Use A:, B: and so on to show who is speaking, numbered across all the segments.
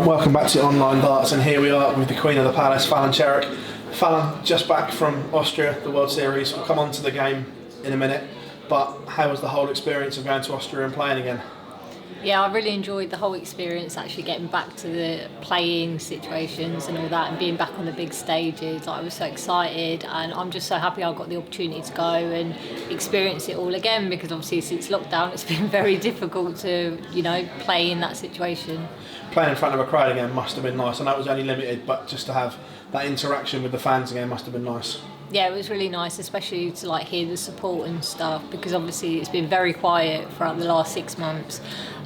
A: Welcome back to Online Darts, and here we are with the Queen of the Palace, Fallon Sherrock. Fallon, just back from Austria, the World Series. We'll come on to the game in a minute, but how was the whole experience of going to Austria and playing again?
B: Yeah, I really enjoyed the whole experience, actually getting back to the playing situations and all that, and being back on the big stages. I was so excited, and I'm just so happy I got the opportunity to go and experience it all again, because obviously since lockdown it's been very difficult to, play in that situation.
A: Playing in front of a crowd again must have been nice. I know it was only limited, but just to have that interaction with the fans again must have been nice.
B: Yeah, it was really nice, especially to hear the support and stuff, because obviously it's been very quiet throughout the last 6 months.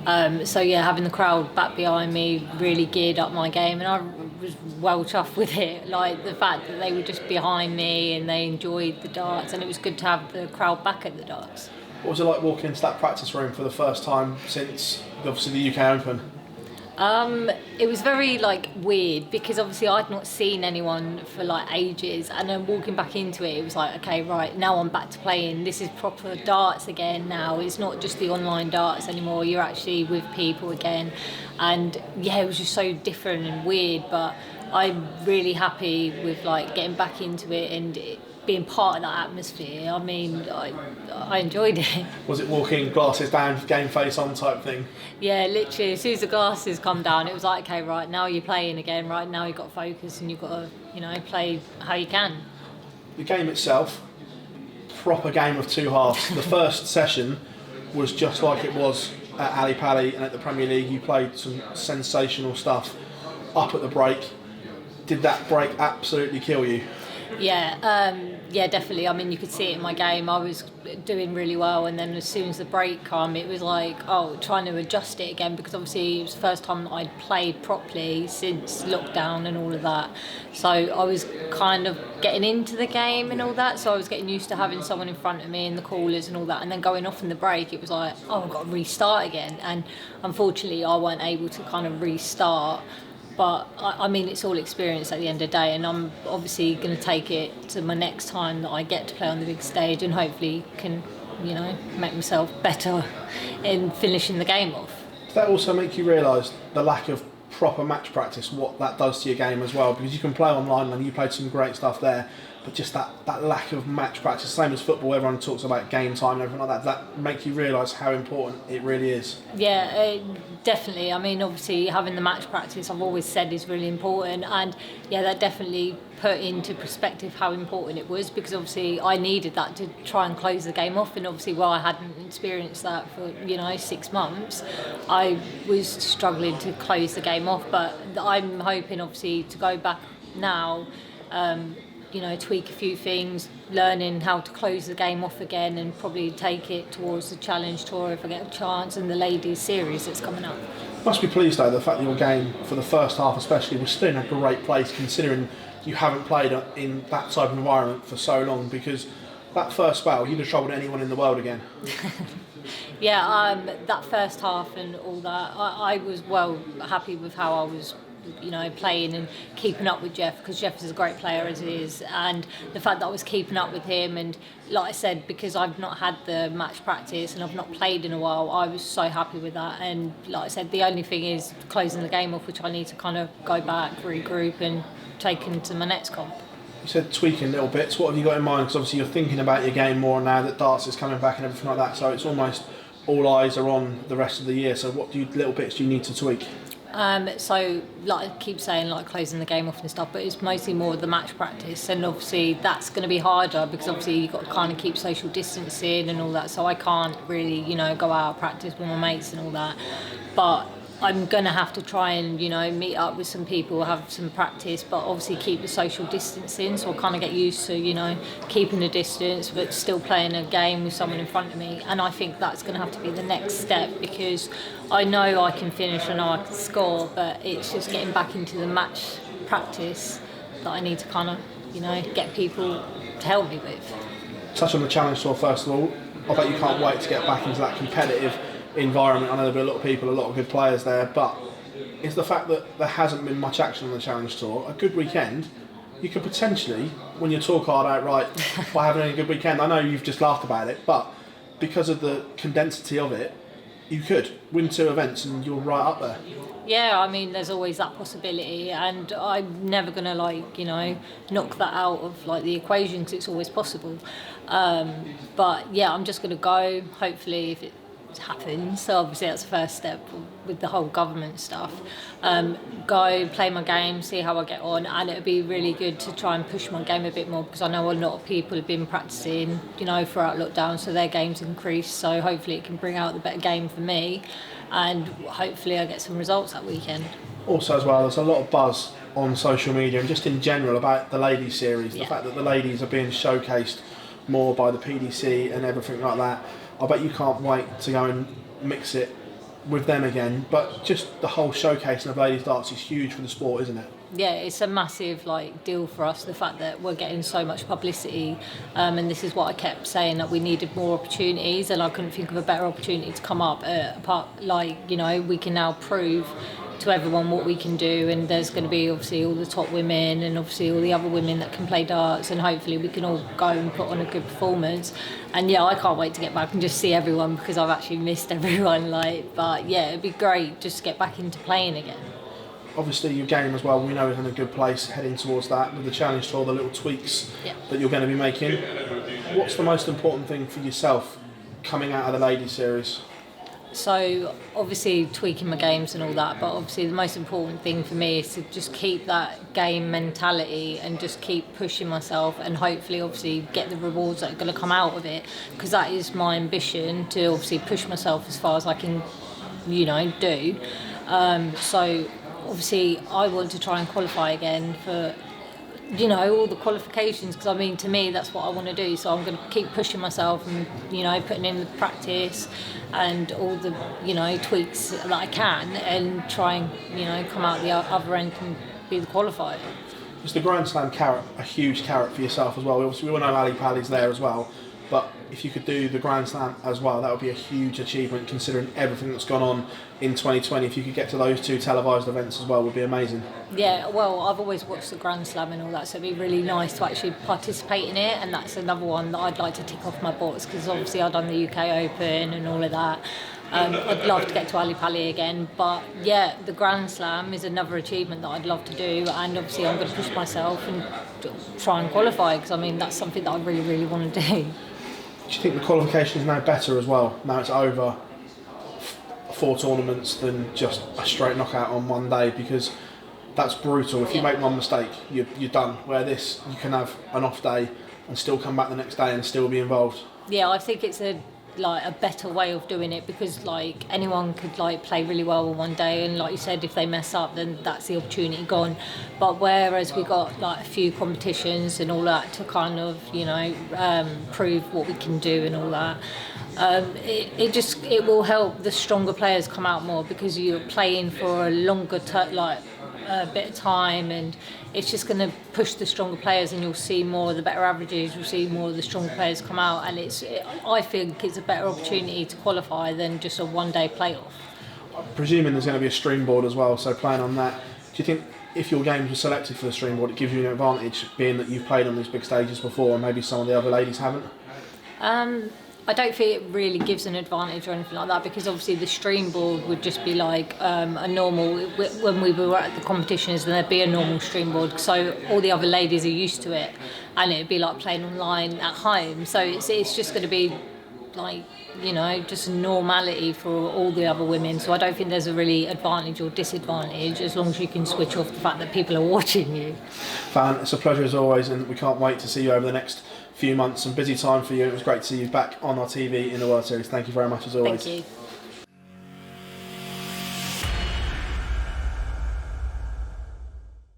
B: So yeah, having the crowd back behind me really geared up my game, and I was well chuffed with it. Like the fact that they were just behind me and they enjoyed the darts, and it was good to have the crowd back at the darts.
A: What was it like walking into that practice room for the first time since obviously the UK Open?
B: It was very weird, because obviously I'd not seen anyone for ages, and then walking back into it, it was like, okay, right, now I'm back to playing. This is proper darts again now. It's not just the online darts anymore. You're actually with people again, and yeah, it was just so different and weird. But I'm really happy with getting back into it and being part of that atmosphere. I mean, I enjoyed it.
A: Was it walking glasses down, game face on type thing?
B: Yeah, literally, as soon as the glasses come down, it was like, okay, right, now you're playing again, right, now you've got to focus and you've got to, play how you can.
A: The game itself, proper game of two halves. The first session was just like it was at Ali Pali and at the Premier League. You played some sensational stuff up at the break. Did that break absolutely kill you?
B: Yeah, definitely. I mean, you could see it in my game. I was doing really well, and then as soon as the break came, it was trying to adjust it again, because obviously it was the first time that I'd played properly since lockdown and all of that. So I was kind of getting into the game and all that, so I was getting used to having someone in front of me and the callers and all that, and then going off in the break, it was like, oh, I've got to restart again. And unfortunately, I weren't able to kind of restart. But I mean, it's all experience at the end of the day, and I'm obviously going to take it to my next time that I get to play on the big stage, and hopefully can, make myself better in finishing the game off.
A: Does that also make you realise the lack of proper match practice, what that does to your game as well? Because you can play online, and you played some great stuff there, but just that lack of match practice, same as football, everyone talks about game time and everything like that, that make you realise how important it really is?
B: Yeah, definitely. I mean, obviously having the match practice, I've always said, is really important, and yeah, that definitely put into perspective how important it was, because obviously I needed that to try and close the game off, and obviously while I hadn't experienced that for 6 months, I was struggling to close the game off. But I'm hoping obviously to go back now, tweak a few things, learning how to close the game off again, and probably take it towards the Challenge Tour if I get a chance, and the Ladies Series that's coming up.
A: Must be pleased though, the fact that your game for the first half especially was still in a great place, considering you haven't played in that type of environment for so long, because that first spell, you'd have troubled anyone in the world again.
B: Yeah, that first half and all that, I was well happy with how I was playing and keeping up with Jeff, because Jeff is a great player as he is, and the fact that I was keeping up with him, and like I said, because I've not had the match practice and I've not played in a while, I was so happy with that. And like I said, the only thing is closing the game off, which I need to kind of go back, regroup and take into my next comp.
A: You said tweaking little bits. What have you got in mind? Because obviously you're thinking about your game more now that darts is coming back and everything like that, so it's almost all eyes are on the rest of the year. So what little bits do you need to tweak?
B: So I keep saying closing the game off and stuff, but it's mostly more the match practice, and obviously that's going to be harder, because obviously you've got to kind of keep social distancing and all that, so I can't really go out practice with my mates and all that. But I'm going to have to try and meet up with some people, have some practice, but obviously keep the social distancing, so I'll kind of get used to keeping the distance but still playing a game with someone in front of me. And I think that's going to have to be the next step, because I know I can finish, I know I can score, but it's just getting back into the match practice that I need to kind of get people to help me with.
A: Touch on the Challenge Tour first of all. I bet you can't wait to get back into that competitive environment. I know there'll be a lot of people, a lot of good players there, but it's the fact that there hasn't been much action on the Challenge Tour. A good weekend, you could potentially win your tour card outright by having a good weekend. I know you've just laughed about it, but because of the condensity of it, you could win 2 events and you're right up there.
B: Yeah, I mean, there's always that possibility, and I'm never gonna knock that out of the equation because it's always possible. But yeah, I'm just gonna go. Hopefully, if it happens, so obviously that's the first step with the whole government stuff. Go play my game, see how I get on, and it'd be really good to try and push my game a bit more because I know a lot of people have been practicing, throughout lockdown, so their game's increased. So hopefully it can bring out the better game for me, and hopefully I get some results that weekend.
A: Also, as well, there's a lot of buzz on social media and just in general about the Ladies Series. The fact that the ladies are being showcased more by the PDC and everything like that. I bet you can't wait to go and mix it with them again. But just the whole showcasing of ladies darts is huge for the sport, isn't it?
B: Yeah, it's a massive deal for us, the fact that we're getting so much publicity, and this is what I kept saying, that we needed more opportunities, and I couldn't think of a better opportunity to come up we can now prove to everyone what we can do, and there's going to be obviously all the top women and obviously all the other women that can play darts, and hopefully we can all go and put on a good performance. And yeah, I can't wait to get back and just see everyone because I've actually missed everyone. But yeah, it'd be great just to get back into playing again.
A: Obviously your game as well, we know is in a good place heading towards that with the challenge tour, the little tweaks that you're going to be making. What's the most important thing for yourself coming out of the Ladies Series?
B: So obviously tweaking my games and all that, but obviously the most important thing for me is to just keep that game mentality and just keep pushing myself, and hopefully obviously get the rewards that are going to come out of it, because that is my ambition, to obviously push myself as far as I can do. So obviously I want to try and qualify again for all the qualifications, because I mean, to me that's what I want to do. So I'm going to keep pushing myself and putting in the practice and all the tweaks that I can, and try and come out the other end and be the qualifier.
A: Was the Grand Slam carrot a huge carrot for yourself as well? Obviously we all know Ali Pali's there as well, but if you could do the Grand Slam as well, that would be a huge achievement considering everything that's gone on in 2020. If you could get to those two televised events as well, would be amazing. Yeah,
B: well, I've always watched the Grand Slam and all that, so it'd be really nice to actually participate in it, and that's another one that I'd like to tick off my box, because obviously I've done the UK Open and all of that. I'd love to get to Ali Pali again, but yeah, the Grand Slam is another achievement that I'd love to do, and obviously I'm going to push myself and try and qualify, because I mean that's something that I really, really want to do.
A: Do you think the qualification is now better as well? Now it's over 4 tournaments than just a straight knockout on one day, because that's brutal. If you make one mistake, you're done. Where this, you can have an off day and still come back the next day and still be involved.
B: Yeah, I think it's a better way of doing it, because anyone could play really well on one day, and like you said, if they mess up then that's the opportunity gone. But whereas we got a few competitions and all that to kind of prove what we can do and all that, it will help the stronger players come out more, because you're playing for a longer bit of time, and it's just going to push the stronger players, and you'll see more of the better averages, you'll see more of the stronger players come out, and I think it's a better opportunity to qualify than just a one-day playoff.
A: I'm presuming there's going to be a stream board as well, so playing on that, do you think if your games were selected for the stream board, it gives you an advantage, being that you've played on these big stages before and maybe some of the other ladies haven't?
B: I don't think it really gives an advantage or anything like that, because obviously the stream board would just be a normal, when we were at the competitions, then there'd be a normal stream board, so all the other ladies are used to it, and it'd be like playing online at home, so it's just going to be just normality for all the other women. So I don't think there's a really advantage or disadvantage, as long as you can switch off the fact that people are watching you.
A: Fallon, it's a pleasure as always, and we can't wait to see you over the next few months. Some busy time for you. It was great to see you back on our TV in the World Series. Thank you very much as always.
B: Thank you.